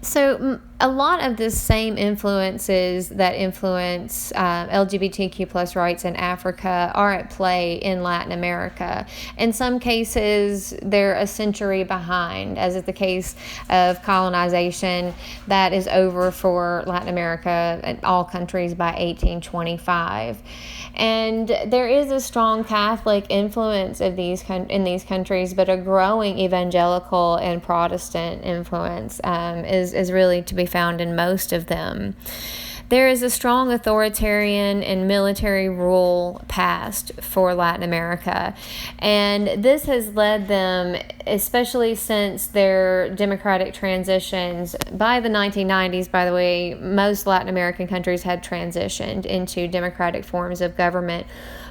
So a lot of the same influences that influence LGBTQ plus rights in Africa are at play in Latin America. In some cases, they're a century behind, as is the case of colonization that is over for Latin America and all countries by 1825. And there is a strong Catholic influence of in these countries, but a growing evangelical and Protestant influence is really to be found in most of them. There is a strong authoritarian and military rule passed for Latin America, and this has led them, especially since their democratic transitions. By the 1990s, by the way, most Latin American countries had transitioned into democratic forms of government,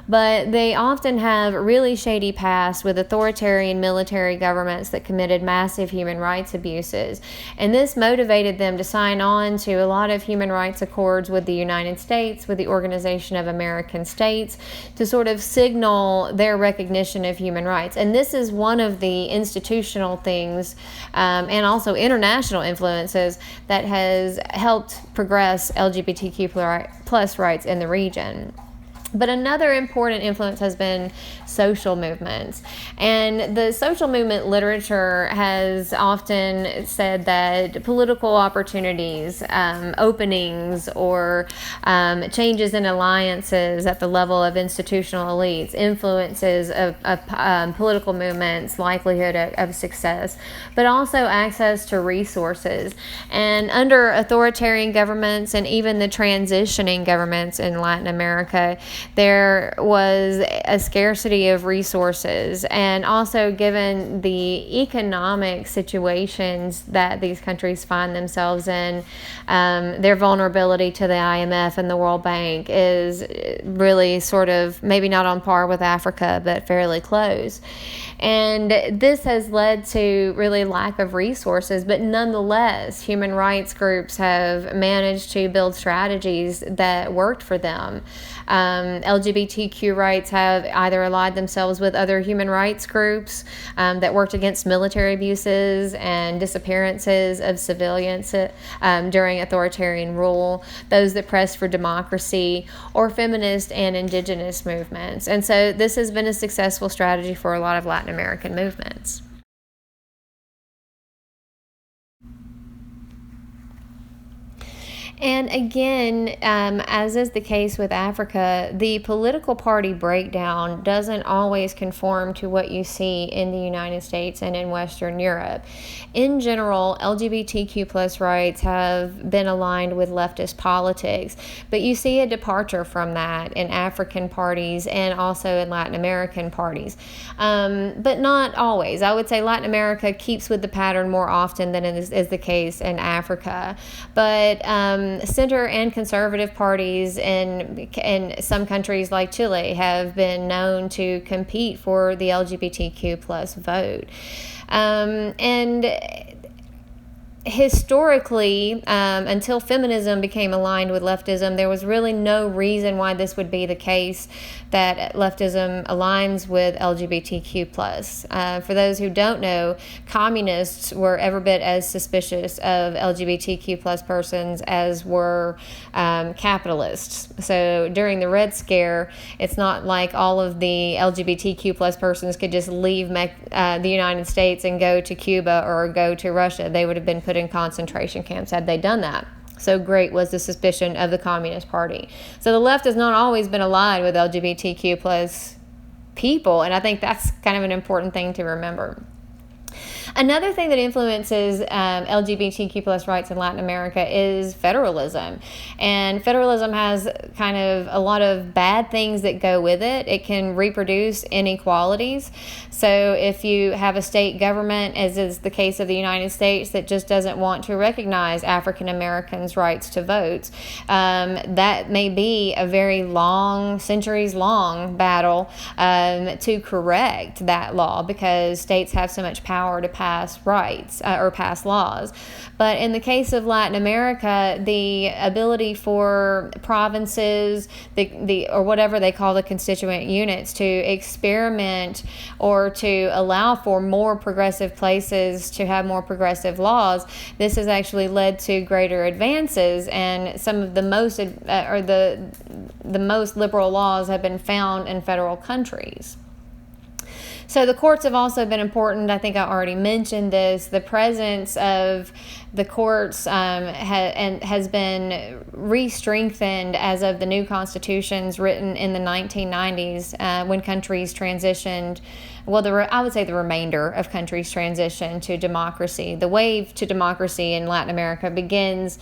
but they often have really shady past with authoritarian military governments that committed massive human rights abuses. And this motivated them to sign on to a lot of human rights accords with the United States, with the Organization of American States, to sort of signal their recognition of human rights. And this is one of the institutional things and also international influences that has helped progress LGBTQ plus rights in the region. But another important influence has been social movements. And the social movement literature has often said that political opportunities, openings, or changes in alliances at the level of institutional elites, influences of political movements, likelihood of success, but also access to resources. And under authoritarian governments and even the transitioning governments in Latin America, there was a scarcity of resources, and also given the economic situations that these countries find themselves in, their vulnerability to the IMF and the World Bank is really sort of maybe not on par with Africa, but fairly close. And this has led to really lack of resources, but nonetheless, human rights groups have managed to build strategies that worked for them. LGBTQ rights have either allied themselves with other human rights groups that worked against military abuses and disappearances of civilians during authoritarian rule, those that pressed for democracy, or feminist and indigenous movements. And so this has been a successful strategy for a lot of Latin American movements. And again, as is the case with Africa, the political party breakdown doesn't always conform to what you see in the United States and in Western Europe. In general, LGBTQ plus rights have been aligned with leftist politics, but you see a departure from that in African parties and also in Latin American parties. But not always. I would say Latin America keeps with the pattern more often than is the case in Africa. But center and conservative parties in some countries like Chile have been known to compete for the LGBTQ plus vote. And historically, until feminism became aligned with leftism, there was really no reason why this would be the case, that leftism aligns with LGBTQ+. For those who don't know, communists were every bit as suspicious of LGBTQ+ persons as were capitalists. So during the Red Scare, it's not like all of the LGBTQ+ persons could just leave the United States and go to Cuba or go to Russia. They would have been put in concentration camps had they done that. So great was the suspicion of the Communist Party. So the left has not always been allied with LGBTQ plus people, and I think that's kind of an important thing to remember. Another thing that influences LGBTQ plus rights in Latin America is federalism. And federalism has kind of a lot of bad things that go with it. It can reproduce inequalities. So if you have a state government, as is the case of the United States, that just doesn't want to recognize African Americans' rights to vote, that may be a very long, centuries-long battle to correct that law, because states have so much power to pass pass rights or pass laws. But in the case of Latin America, the ability for provinces, the or whatever they call the constituent units, to experiment or to allow for more progressive places to have more progressive laws, this has actually led to greater advances, and some of the most the most liberal laws have been found in federal countries. So the courts have also been important. I think I already mentioned this. The presence of the courts has been re-strengthened as of the new constitutions written in the 1990s when countries transitioned. Well, I would say the remainder of countries transitioned to democracy. The wave to democracy in Latin America begins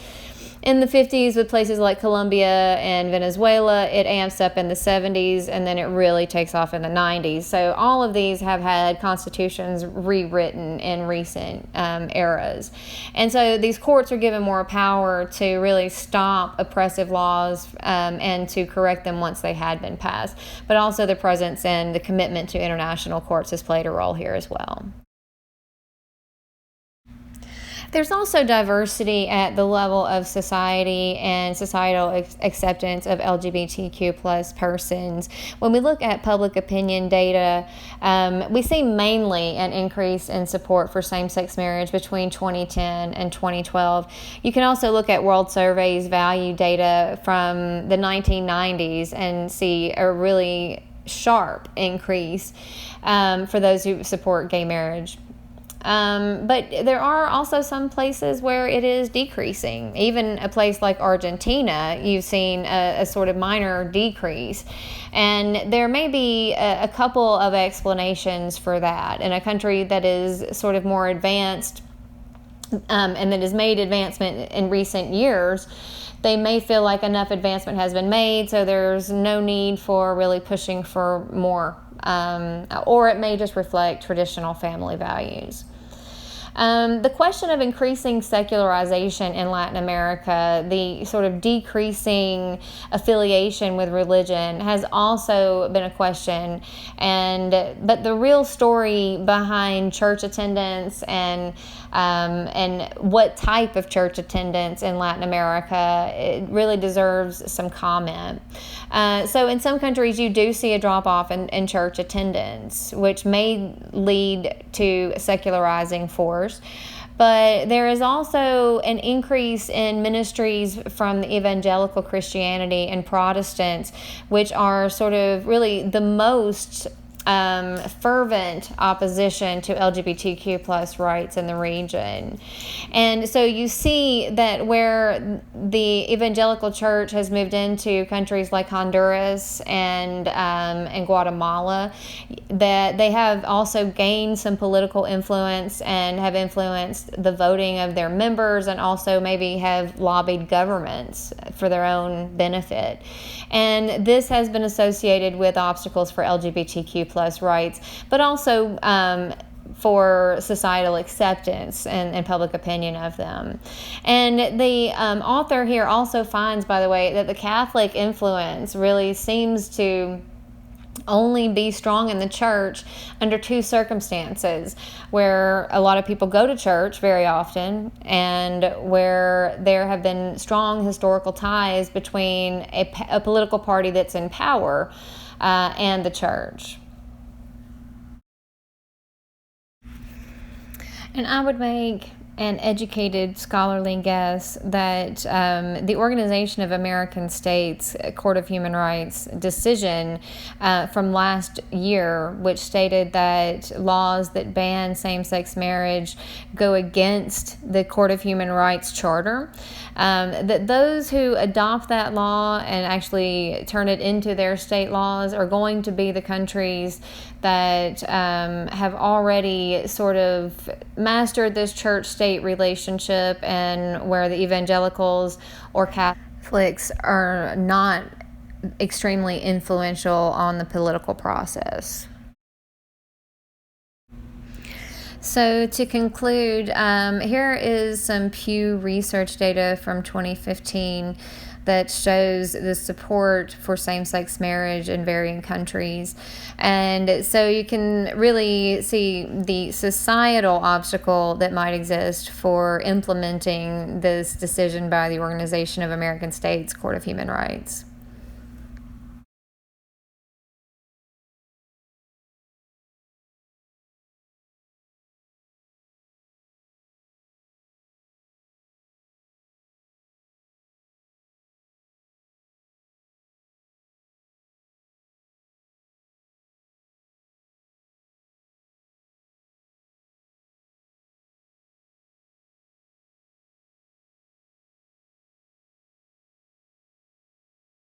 in the 50s with places like Colombia and Venezuela. It amps up in the 70s, and then it really takes off in the 90s. So all of these have had constitutions rewritten in recent eras. And so these courts are given more power to really stop oppressive laws and to correct them once they had been passed. But also the presence and the commitment to international courts has played a role here as well. There's also diversity at the level of society and societal acceptance of LGBTQ plus persons. When we look at public opinion data, we see mainly an increase in support for same-sex marriage between 2010 and 2012. You can also look at World Survey's value data from the 1990s and see a really sharp increase for those who support gay marriage. But there are also some places where it is decreasing. Even a place like Argentina, you've seen a sort of minor decrease. And there may be a couple of explanations for that. In a country that is sort of more advanced and that has made advancement in recent years, they may feel like enough advancement has been made, so there's no need for really pushing for more. Or it may just reflect traditional family values. The question of increasing secularization in Latin America, the sort of decreasing affiliation with religion, has also been a question. But the real story behind church attendance and what type of church attendance in Latin America, it really deserves some comment. So in some countries, you do see a drop-off in church attendance, which may lead to secularizing force. But there is also an increase in ministries from the evangelical Christianity and Protestants, which are sort of really the most fervent opposition to LGBTQ plus rights in the region. And so you see that where the evangelical church has moved into countries like Honduras and Guatemala, that they have also gained some political influence and have influenced the voting of their members, and also maybe have lobbied governments for their own benefit. And this has been associated with obstacles for LGBTQ plus rights, but also for societal acceptance and public opinion of them. And the author here also finds, by the way, that the Catholic influence really seems to only be strong in the church under two circumstances: where a lot of people go to church very often, and where there have been strong historical ties between a political party that's in power and the church. And I would make an educated scholarly guess that the Organization of American States Court of Human Rights decision from last year, which stated that laws that ban same-sex marriage go against the Court of Human Rights Charter, that those who adopt that law and actually turn it into their state laws are going to be the countries that have already sort of mastered this church-state relationship, and where the evangelicals or Catholics are not extremely influential on the political process. So to conclude, here is some Pew Research data from 2015. that shows the support for same-sex marriage in varying countries. And so you can really see the societal obstacle that might exist for implementing this decision by the Organization of American States Court of Human Rights.